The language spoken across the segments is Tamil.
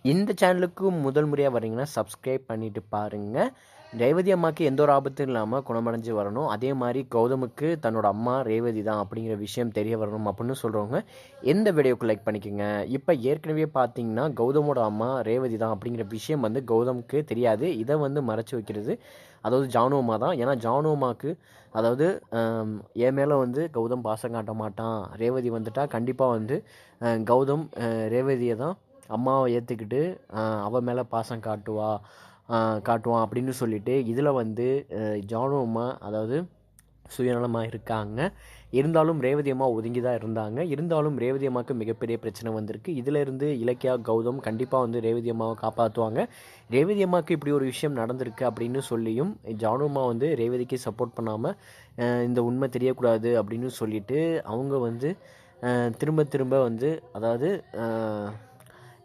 இந்த சேனலுக்கு முதல் முறையாக வரீங்கன்னா சப்ஸ்கிரைப் பண்ணிட்டு பாருங்கள். ரேவதி அம்மாவுக்கு எந்த ஒரு ஆபத்தும் இல்லாமல் குணமடைஞ்சு வரணும். அதே மாதிரி கௌதமுக்கு தன்னோட அம்மா ரேவதி தான் அப்படிங்கிற விஷயம் தெரிய வரணும் அப்படின்னு சொல்கிறவங்க எந்த வீடியோக்கு லைக் பண்ணிக்கோங்க. இப்போ ஏற்கனவே பார்த்தீங்கன்னா கௌதமோட அம்மா ரேவதி தான் அப்படிங்கிற விஷயம் வந்து கௌதமுக்கு தெரியாது. இதை வந்து மறைச்சி வைக்கிறது அதாவது ஜானு அம்மா தான். ஏன்னா ஜானு அம்மாவுக்கு அதாவது என் மேலே வந்து கௌதம் பாசம் காட்ட மாட்டான், ரேவதி வந்துட்டா கண்டிப்பாக வந்து கௌதம் ரேவதியை தான் அம்மாவை ஏற்றுக்கிட்டு அவள் மேலே பாசம் காட்டுவான் அப்படின்னு சொல்லிட்டு இதில் வந்து ஜானு அம்மா அதாவது சுயநலமாக இருக்காங்க. இருந்தாலும் ரேவதி அம்மா ஒதுங்கி தான் இருந்தாங்க. இருந்தாலும் ரேவதி அம்மாவுக்கு மிகப்பெரிய பிரச்சனை வந்திருக்கு. இதிலிருந்து இலக்கியா கௌதம் கண்டிப்பாக வந்து ரேவதி அம்மாவை காப்பாற்றுவாங்க. ரேவதி அம்மாவுக்கு இப்படி ஒரு விஷயம் நடந்திருக்கு அப்படின்னு சொல்லியும் ஜானு அம்மா வந்து ரேவதிக்கு சப்போர்ட் பண்ணாமல் இந்த உண்மை தெரியக்கூடாது அப்படின்னு சொல்லிட்டு அவங்க வந்து திரும்ப திரும்ப வந்து அதாவது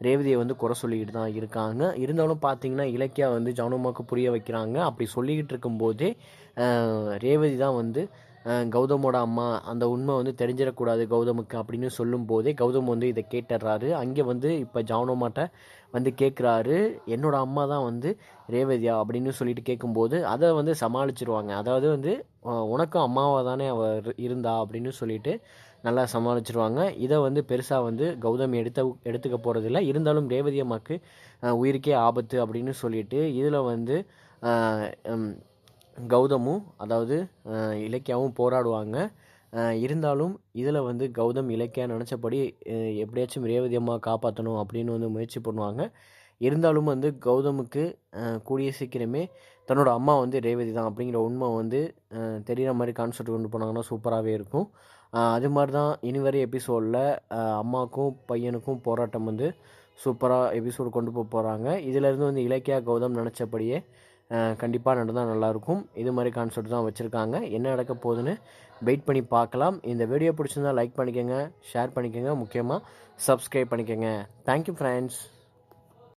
ரேவதியை வந்து குறை சொல்லிக்கிட்டு தான் இருக்காங்க. இருந்தாலும் பார்த்தீங்கன்னா இலக்கியா வந்து ஜானுமாவுக்கு புரிய வைக்கிறாங்க. அப்படி சொல்லிக்கிட்டு இருக்கும்போதே ரேவதி தான் வந்து கௌதமோட அம்மா அந்த உண்மை வந்து தெரிஞ்சிடக்கூடாது கௌதமுக்கு அப்படின்னு சொல்லும்போதே கௌதம் வந்து இதை கேட்டுடுறாரு. அங்கே வந்து இப்போ ஜானுமாட்ட வந்து கேட்குறாரு, என்னோட அம்மா தான் வந்து ரேவதியா அப்படின்னு சொல்லிட்டு கேட்கும்போது அதை வந்து சமாளிச்சிருவாங்க. அதாவது வந்து உனக்கும் அம்மாவாக தானே அவள் இருந்தா அப்படின்னு சொல்லிட்டு நல்லா சமாளிச்சிருவாங்க. இதை வந்து பெருசாக வந்து கௌதம் எடுத்துக்க போகிறதில்ல. இருந்தாலும் ரேவதி அம்மாவுக்கு உயிருக்கே ஆபத்து அப்படின்னு சொல்லிட்டு இதில் வந்து கௌதமும் அதாவது இலக்கியாவும் போராடுவாங்க. இருந்தாலும் இதில் வந்து கௌதம் இலக்கியா நினச்சபடி எப்படியாச்சும் ரேவதி அம்மா காப்பாற்றணும் அப்படின்னு வந்து முயற்சி பண்ணுவாங்க. இருந்தாலும் வந்து கௌதமுக்கு கூடிய சீக்கிரமே தன்னோட அம்மா வந்து ரேவதி தான் அப்படிங்கிற உண்மை வந்து தெரிகிற மாதிரி கான்செப்ட் கொண்டு போனாங்கன்னா சூப்பராகவே இருக்கும். அது மாதிரி தான் இனி வரை எபிசோடில் அம்மாவுக்கும் பையனுக்கும் போராட்டம் வந்து சூப்பராக எபிசோடு கொண்டு போகிறாங்க. இதிலேருந்து வந்து இலக்கியா கௌதம் நினச்சபடியே கண்டிப்பாக நடந்தால் நல்லாயிருக்கும். இது மாதிரி கான்செப்ட் தான் வச்சுருக்காங்க. என்ன நடக்க போகுதுன்னு வெயிட் பண்ணி பார்க்கலாம். இந்த வீடியோ பிடிச்சிருந்தால் லைக் பண்ணிக்கோங்க, ஷேர் பண்ணிக்கோங்க, முக்கியமாக சப்ஸ்கிரைப் பண்ணிக்கோங்க. Thank you friends.